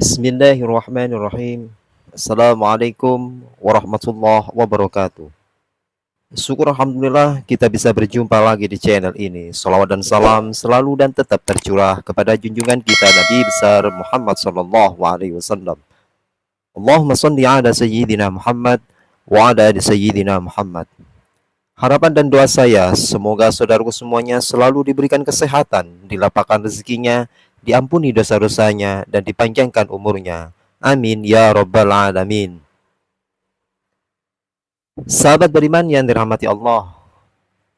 Bismillahirrahmanirrahim. Assalamualaikum warahmatullahi wabarakatuh. Syukur Alhamdulillah kita bisa berjumpa lagi di channel ini. Salawat dan salam selalu dan tetap tercurah kepada junjungan kita Nabi besar Muhammad sallallahu alaihi wasallam. Allahumma shalli ala sayyidina Muhammad wa ala ali sayyidina Muhammad. Harapan dan doa saya semoga saudaraku semuanya selalu diberikan kesehatan, dilapangkan rezekinya, diampuni dosa-dosanya, dan dipanjangkan umurnya. Amin ya rabbal alamin. Sahabat beriman yang dirahmati Allah,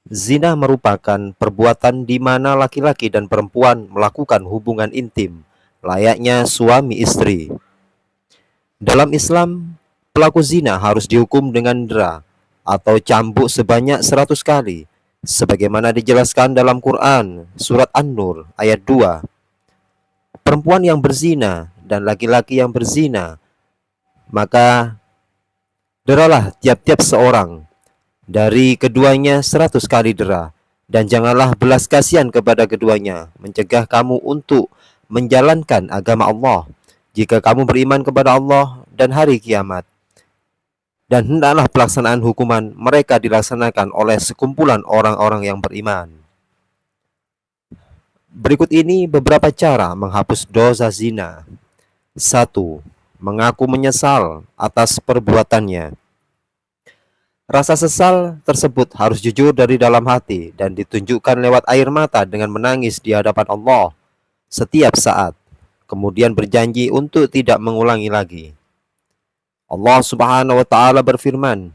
zina merupakan perbuatan di mana laki-laki dan perempuan melakukan hubungan intim layaknya suami istri. Dalam Islam, pelaku zina harus dihukum dengan dera atau cambuk sebanyak 100 kali sebagaimana dijelaskan dalam Quran surat An-Nur ayat 2. Perempuan yang berzina dan laki-laki yang berzina, maka deralah tiap-tiap seorang dari keduanya 100 kali dera, dan janganlah belas kasihan kepada keduanya, mencegah kamu untuk menjalankan agama Allah jika kamu beriman kepada Allah dan hari kiamat. Dan hendaklah pelaksanaan hukuman mereka dilaksanakan oleh sekumpulan orang-orang yang beriman. Berikut ini beberapa cara menghapus dosa zina. 1. Mengaku menyesal atas perbuatannya. Rasa sesal tersebut harus jujur dari dalam hati dan ditunjukkan lewat air mata dengan menangis di hadapan Allah setiap saat, kemudian berjanji untuk tidak mengulangi lagi. Allah Subhanahu wa taala berfirman,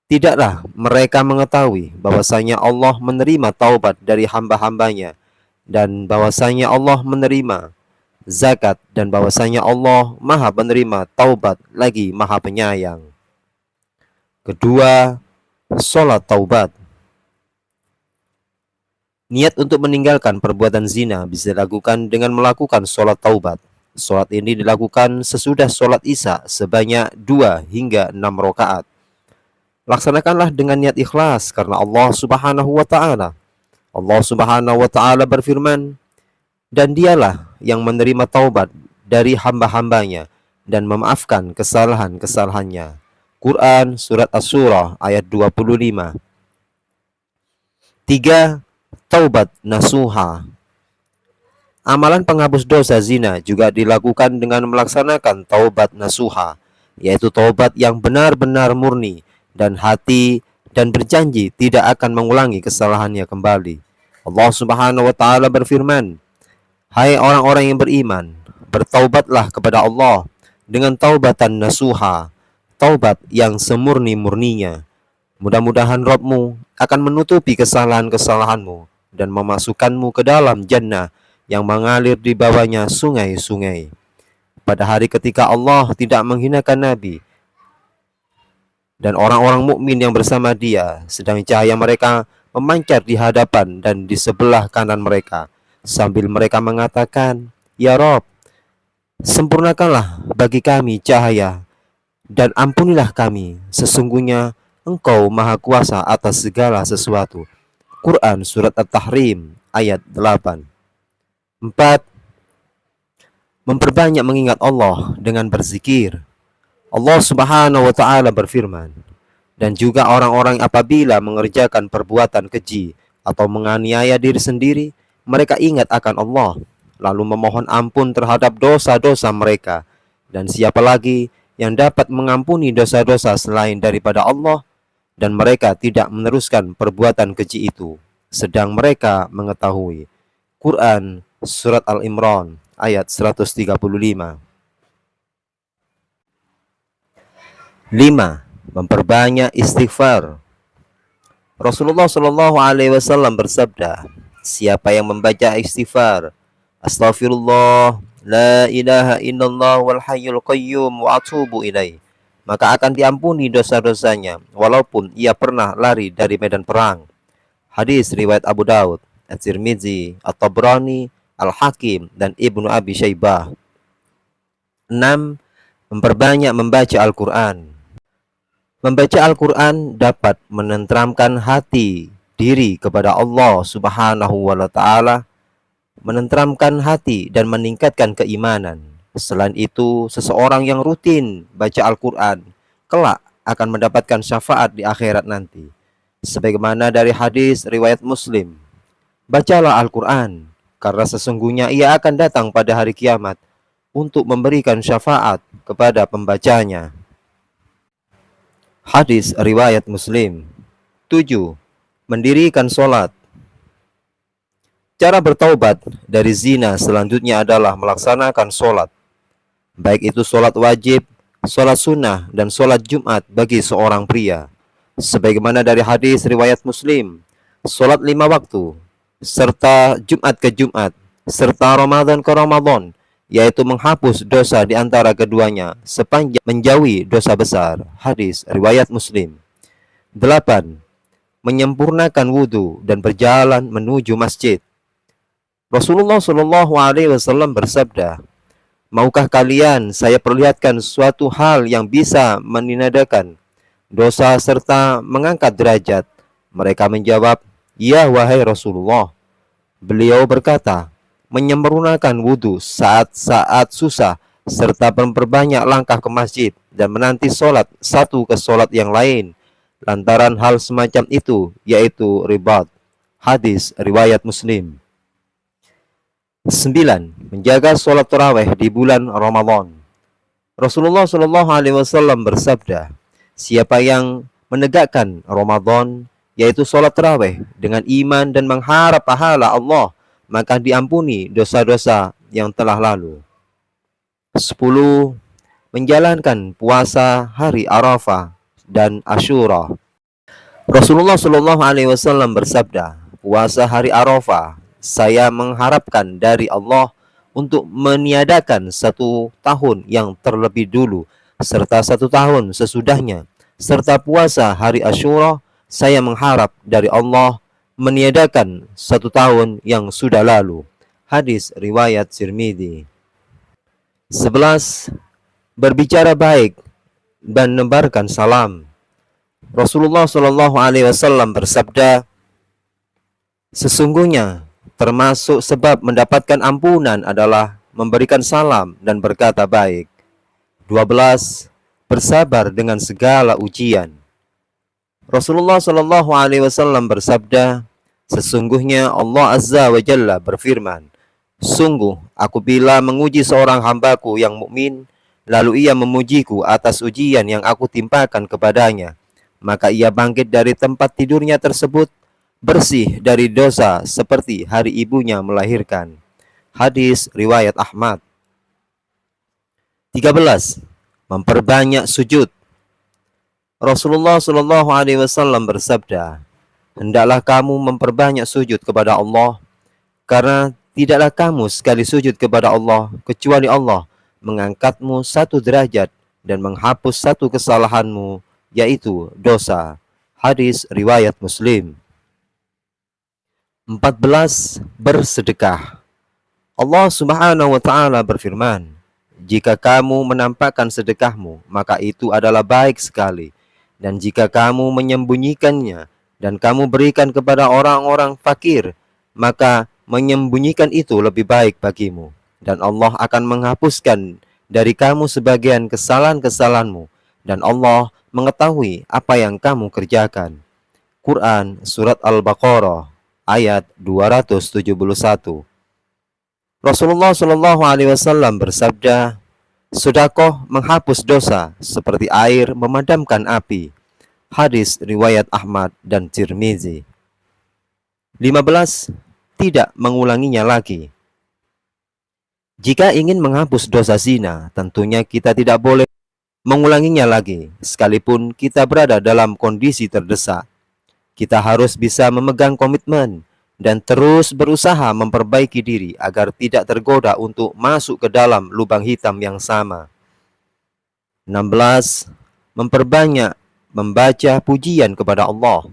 "Tidaklah mereka mengetahui bahwasanya Allah menerima taubat dari hamba-hambanya dan bahwasanya Allah menerima zakat dan bahwasanya Allah Maha penerima taubat lagi Maha penyayang." Kedua, sholat taubat. Niat untuk meninggalkan perbuatan zina bisa dilakukan dengan melakukan sholat taubat. Sholat ini dilakukan sesudah sholat isya sebanyak 2 hingga 6 rakaat. Laksanakanlah dengan niat ikhlas karena Allah Subhanahu wa taala. Allah Subhanahu wa taala berfirman, "Dan dialah yang menerima taubat dari hamba-hambanya dan memaafkan kesalahan-kesalahannya." Quran surat Asy-Syura ayat 25. 3. Taubat nasuha. Amalan penghapus dosa zina juga dilakukan dengan melaksanakan taubat nasuha, yaitu taubat yang benar-benar murni dan hati dan berjanji tidak akan mengulangi kesalahannya kembali. Allah Subhanahu wa taala berfirman, "Hai orang-orang yang beriman, bertaubatlah kepada Allah dengan taubatan nasuha, taubat yang semurni-murninya. Mudah-mudahan Rabb-mu akan menutupi kesalahan-kesalahanmu dan memasukkanmu ke dalam jannah yang mengalir di bawahnya sungai-sungai." Pada hari ketika Allah tidak menghinakan Nabi dan orang-orang mukmin yang bersama dia, sedang cahaya mereka memancar di hadapan dan di sebelah kanan mereka, sambil mereka mengatakan, "Ya Rabb, sempurnakanlah bagi kami cahaya dan ampunilah kami, sesungguhnya Engkau Maha Kuasa atas segala sesuatu." Quran surat At-Tahrim ayat 8. 4. Memperbanyak mengingat Allah dengan berzikir. Allah Subhanahu wa taala berfirman, "Dan juga orang-orang apabila mengerjakan perbuatan keji atau menganiaya diri sendiri, mereka ingat akan Allah, lalu memohon ampun terhadap dosa-dosa mereka. Dan siapa lagi yang dapat mengampuni dosa-dosa selain daripada Allah, dan mereka tidak meneruskan perbuatan keji itu, sedang mereka mengetahui." Quran surat Al-Imran ayat 135. 5. Memperbanyak istighfar. Rasulullah Shallallahu alaihi wasallam bersabda, "Siapa yang membaca istighfar, Astaghfirullah, la ilaha illallah wal hayyul qayyum wa atubu ilaih, maka akan diampuni dosa-dosanya walaupun ia pernah lari dari medan perang." Hadis riwayat Abu Daud, At-Tirmidzi, At-Tabrani, Al-Hakim, dan Ibnu Abi Syaibah. 6. Memperbanyak membaca Al-Quran. Membaca Al-Quran dapat menenteramkan hati diri kepada Allah Subhanahu wa ta'ala, menenteramkan hati dan meningkatkan keimanan. Selain itu, seseorang yang rutin baca Al-Quran kelak akan mendapatkan syafaat di akhirat nanti. Sebagaimana dari hadis riwayat Muslim, bacalah Al-Quran, karena sesungguhnya ia akan datang pada hari kiamat untuk memberikan syafaat kepada pembacanya. Hadis riwayat Muslim. 7. Mendirikan sholat. Cara bertaubat dari zina selanjutnya adalah melaksanakan sholat, baik itu sholat wajib, sholat sunnah, dan sholat Jumat bagi seorang pria. Sebagaimana dari hadis riwayat Muslim, sholat 5 waktu, serta Jumat ke Jumat, serta Ramadan ke Ramadan, yaitu menghapus dosa di antara keduanya sepanjang menjauhi dosa besar. Hadis riwayat Muslim. 8. Menyempurnakan wudhu dan berjalan menuju masjid. Rasulullah Shallallahu Alaihi Wasallam bersabda, maukah kalian saya perlihatkan suatu hal yang bisa meninadakan dosa serta mengangkat derajat? Mereka menjawab, ya wahai Rasulullah. Beliau berkata, menyempurnakan wudhu saat-saat susah, serta memperbanyak langkah ke masjid dan menanti sholat satu ke sholat yang lain. Lantaran hal semacam itu, yaitu ribat. Hadis riwayat Muslim. 9. Menjaga sholat tarawih di bulan Ramadan. Rasulullah Shallallahu Alaihi Wasallam bersabda, siapa yang menegakkan Ramadan, yaitu sholat tarawih dengan iman dan mengharap pahala Allah, maka diampuni dosa-dosa yang telah lalu. 10. Menjalankan puasa hari Arafah dan Asyura. Rasulullah Shallallahu Alaihi Wasallam bersabda, puasa hari Arafah, saya mengharapkan dari Allah untuk meniadakan 1 tahun yang terlebih dulu, serta 1 tahun sesudahnya. Serta puasa hari Asyura, saya mengharap dari Allah meniadakan 1 tahun yang sudah lalu. Hadis riwayat Tirmidzi. 11. Berbicara baik dan menebarkan salam. Rasulullah Shallallahu Alaihi Wasallam bersabda, sesungguhnya termasuk sebab mendapatkan ampunan adalah memberikan salam dan berkata baik. 12. Bersabar dengan segala ujian. Rasulullah Shallallahu Alaihi Wasallam bersabda, sesungguhnya Allah Azza wa Jalla berfirman, sungguh aku bila menguji seorang hambaku yang mukmin, lalu ia memujiku atas ujian yang aku timpakan kepadanya, maka ia bangkit dari tempat tidurnya tersebut bersih dari dosa seperti hari ibunya melahirkan. Hadis riwayat Ahmad. 13. Memperbanyak sujud. Rasulullah Shallallahu Alaihi Wasallam bersabda, hendaklah kamu memperbanyak sujud kepada Allah, karena tidaklah kamu sekali sujud kepada Allah kecuali Allah mengangkatmu 1 derajat dan menghapus 1 kesalahanmu, yaitu dosa. Hadis riwayat Muslim. 14. Bersedekah. Allah Subhanahu wa Ta'ala berfirman, jika kamu menampakkan sedekahmu, maka itu adalah baik sekali, dan jika kamu menyembunyikannya dan kamu berikan kepada orang-orang fakir, maka menyembunyikan itu lebih baik bagimu, dan Allah akan menghapuskan dari kamu sebagian kesalahan-kesalahanmu, dan Allah mengetahui apa yang kamu kerjakan. Quran Surat Al-Baqarah ayat 271. Rasulullah Shallallahu Alaihi Wasallam bersabda, sedekah menghapus dosa seperti air memadamkan api. Hadis riwayat Ahmad dan Tirmidzi. 15. Tidak mengulanginya lagi. Jika ingin menghapus dosa zina, tentunya kita tidak boleh mengulanginya lagi, sekalipun kita berada dalam kondisi terdesak. Kita harus bisa memegang komitmen dan terus berusaha memperbaiki diri agar tidak tergoda untuk masuk ke dalam lubang hitam yang sama. 16. Memperbanyak membaca pujian kepada Allah.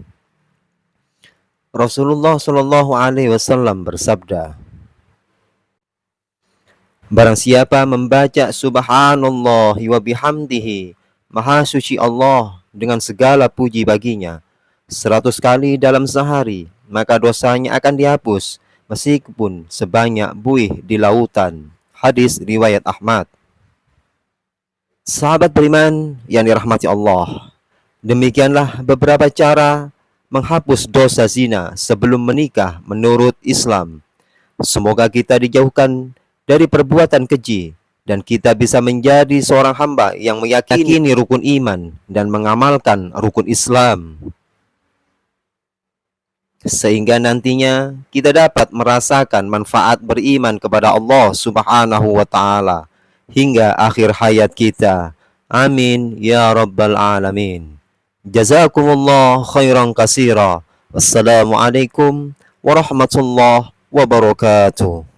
Rasulullah Shallallahu Alaihi Wasallam bersabda, barang siapa membaca subhanallah wa bihamdihi, maha suci Allah dengan segala puji baginya, 100 kali dalam sehari, maka dosanya akan dihapus meskipun sebanyak buih di lautan. Hadis riwayat Ahmad. Sahabat beriman yang dirahmati Allah, demikianlah beberapa cara menghapus dosa zina sebelum menikah menurut Islam. Semoga kita dijauhkan dari perbuatan keji dan kita bisa menjadi seorang hamba yang meyakini rukun iman dan mengamalkan rukun Islam, sehingga nantinya kita dapat merasakan manfaat beriman kepada Allah Subhanahu wa taala hingga akhir hayat kita. Amin ya rabbal alamin. Jazakumullah khairan katsira. Wassalamualaikum warahmatullahi wabarakatuh.